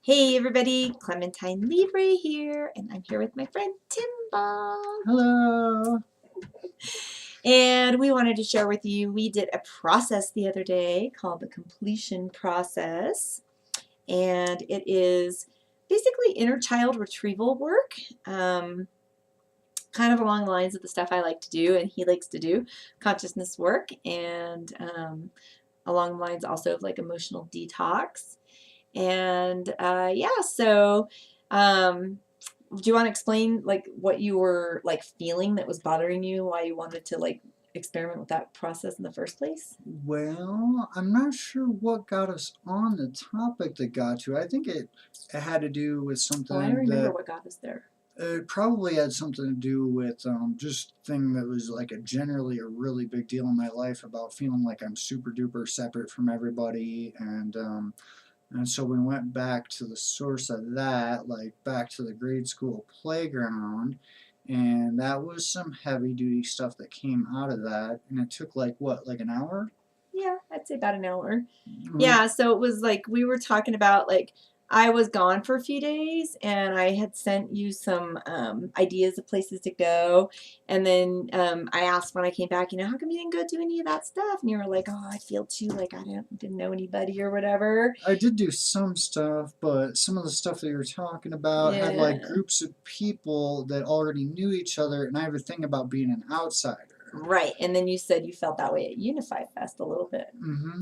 Hey everybody, Clementine Libre here, and I'm here with my friend Timbal. Hello. And we wanted to share with you, we did a process the other day called the completion process. And it is basically inner child retrieval work, kind of along the lines of the stuff I like to do and he likes to do, consciousness work, and along the lines also of like emotional detox. And yeah, so do you want to explain like what you were like feeling that was bothering you, why you wanted to like experiment with that process in the first place? Well, I'm not sure what got us on the topic that got you. I think it had to do with Oh, I don't something remember that what got us there. it probably had something to do with just thing that was like generally a really big deal in my life about feeling like I'm super duper separate from everybody and so we went back to the source of that, like back to the grade school playground, and that was some heavy duty stuff that came out of that, and it took like what, like an hour? Yeah, I'd say about an hour. We, Yeah, so it was like we were talking about like I was gone for a few days and I had sent you some ideas of places to go. And then I asked when I came back, how come you didn't go do any of that stuff? And you were like, oh, I feel too like I didn't know anybody or whatever. I did do some stuff, but some of the stuff that you were talking about had like Yeah. groups of people that already knew each other, and I have a thing about being an outsider. Right. And then you said you felt that way at Unify Fest a little bit. Mm-hmm.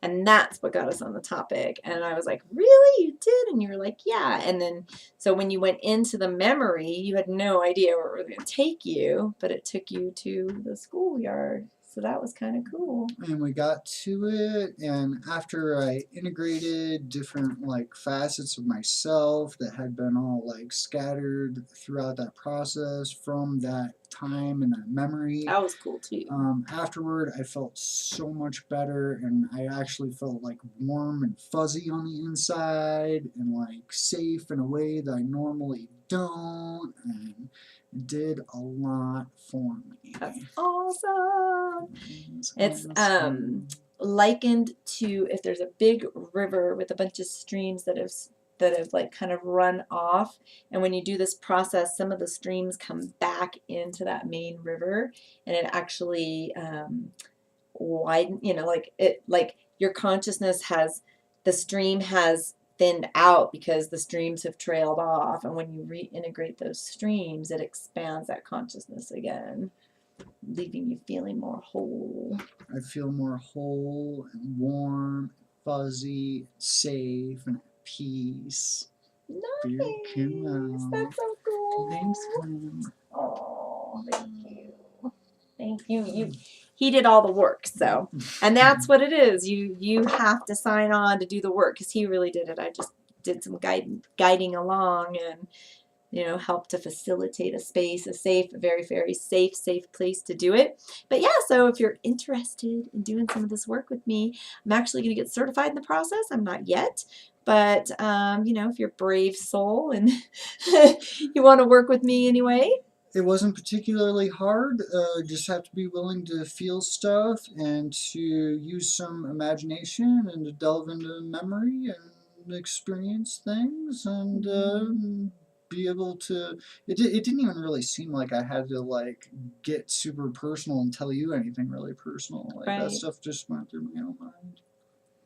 And that's what got us on the topic. And I was like, really? You did? And you were like, yeah. And then, so when you went into the memory, you had no idea where it was going to take you, but it took you to the schoolyard. So that was kind of cool. And we got to it, and after I integrated different like facets of myself that had been all like scattered throughout that process from that time and that memory, That was cool too. afterward I felt so much better, and I actually felt like warm and fuzzy on the inside and like safe in a way that I normally don't, and it did a lot for me. That's awesome. It's Awesome. likened to if there's a big river with a bunch of streams that have like kind of run off, and when you do this process, some of the streams come back into that main river, and it actually widen. Like your consciousness has the stream has thinned out because the streams have trailed off, and when you reintegrate those streams, it expands that consciousness again, leaving you feeling more whole. I feel more whole and warm, fuzzy, safe, and at peace. Very Nice. cool. That's so cool. Thanks, Clem. Oh, thank you. Thank you. He did all the work, so, and that's what it is. You have to sign on to do the work because he really did it. I just did some guiding along and help to facilitate a space, a safe, a very, very safe place to do it. But yeah, so if you're interested in doing some of this work with me, I'm actually going to get certified in the process. I'm not yet, but if you're a brave soul and you want to work with me anyway. It wasn't particularly hard. Just have to be willing to feel stuff and to use some imagination and to delve into memory and experience things and be able to. It didn't even really seem like I had to like get super personal and tell you anything really personal. Like that Right. stuff just went through my own mind.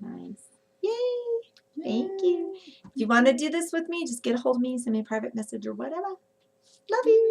Nice. Yay. Thank you. If you want to do this with me, just get a hold of me, send me a private message or whatever. Love you.